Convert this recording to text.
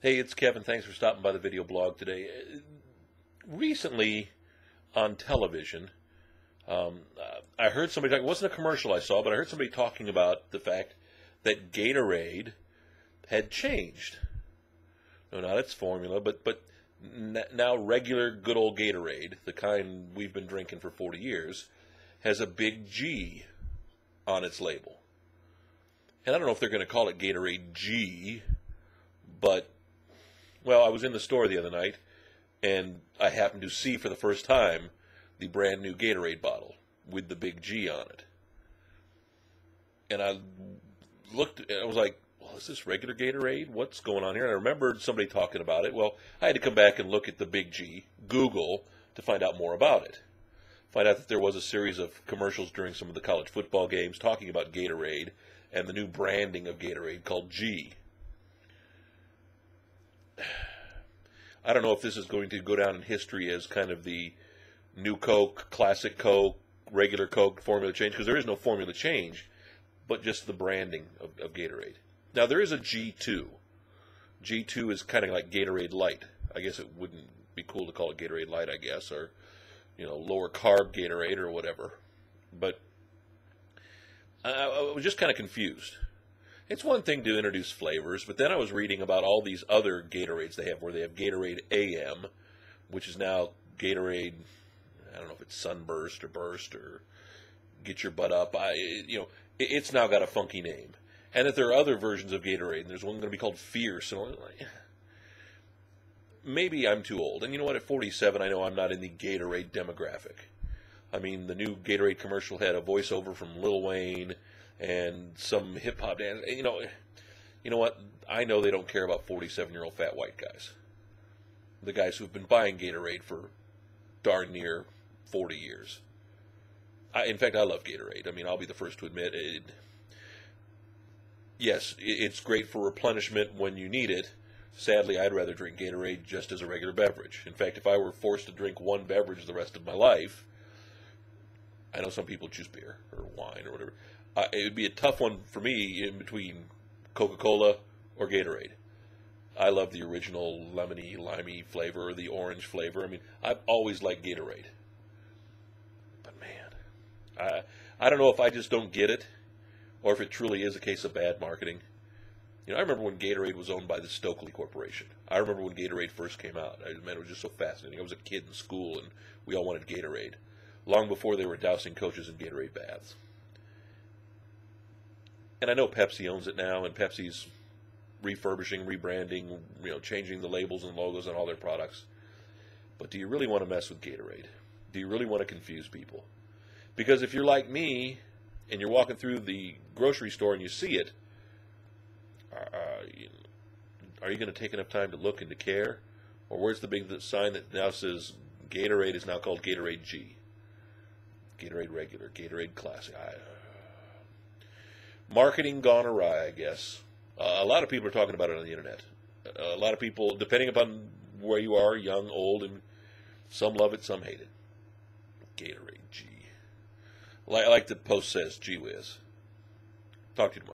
Hey, it's Kevin. Thanks for stopping by the video blog today. Recently on television, I heard somebody talk, it wasn't a commercial I saw, but I heard somebody talking about the fact that Gatorade had changed. No, not its formula, but now regular good old Gatorade, the kind we've been drinking for 40 years, has a big G on its label. And I don't know if they're going to call it Gatorade G, but well, I was in the store the other night, and I happened to see for the first time the brand new Gatorade bottle with the big G on it. And I looked, and I was like, well, is this regular Gatorade? What's going on here? And I remembered somebody talking about it. Well, I had to come back and look at the big G, Google, to find out more about it. Find out that there was a series of commercials during some of the college football games talking about Gatorade and the new branding of Gatorade called G. I don't know if this is going to go down in history as kind of the new Coke, classic Coke, regular Coke formula change, because there is no formula change, but just the branding of Gatorade. Now, there is a G2. G2 is kind of like Gatorade Light. I guess it wouldn't be cool to call it Gatorade Light, I guess, or, lower carb Gatorade or whatever. But I was just kind of confused. It's one thing to introduce flavors, but then I was reading about all these other Gatorades they have, where they have Gatorade AM, which is now Gatorade, I don't know if it's Sunburst or Burst or Get Your Butt Up. It's now got a funky name. And that there are other versions of Gatorade, and there's one going to be called Fierce. And maybe I'm too old. And you know what? At 47, I know I'm not in the Gatorade demographic. I mean, the new Gatorade commercial had a voiceover from Lil Wayne and some hip-hop dance. You know what? I know they don't care about 47-year-old fat white guys. The guys who've been buying Gatorade for darn near 40 years. In fact, I love Gatorade. I mean, I'll be the first to admit it. Yes, it's great for replenishment when you need it. Sadly, I'd rather drink Gatorade just as a regular beverage. In fact, if I were forced to drink one beverage the rest of my life, I know some people choose beer or wine or whatever. It would be a tough one for me in between Coca-Cola or Gatorade. I love the original lemony, limey flavor or the orange flavor. I mean, I've always liked Gatorade. But man, I don't know if I just don't get it or if it truly is a case of bad marketing. I remember when Gatorade was owned by the Stokely Corporation. I remember when Gatorade first came out. It was just so fascinating. I was a kid in school, and we all wanted Gatorade, long before they were dousing coaches in Gatorade baths. And I know Pepsi owns it now, and Pepsi's refurbishing, rebranding, changing the labels and logos on all their products. But do you really want to mess with Gatorade? Do you really want to confuse people? Because if you're like me, and you're walking through the grocery store and you see it, are you going to take enough time to look and to care? Or where's the big sign that now says Gatorade is now called Gatorade G? Gatorade Regular, Gatorade Classic. Marketing gone awry, I guess. A lot of people are talking about it on the internet. A lot of people, depending upon where you are, young, old, and some love it, some hate it. Gatorade G. Like the post says, gee whiz. Talk to you tomorrow.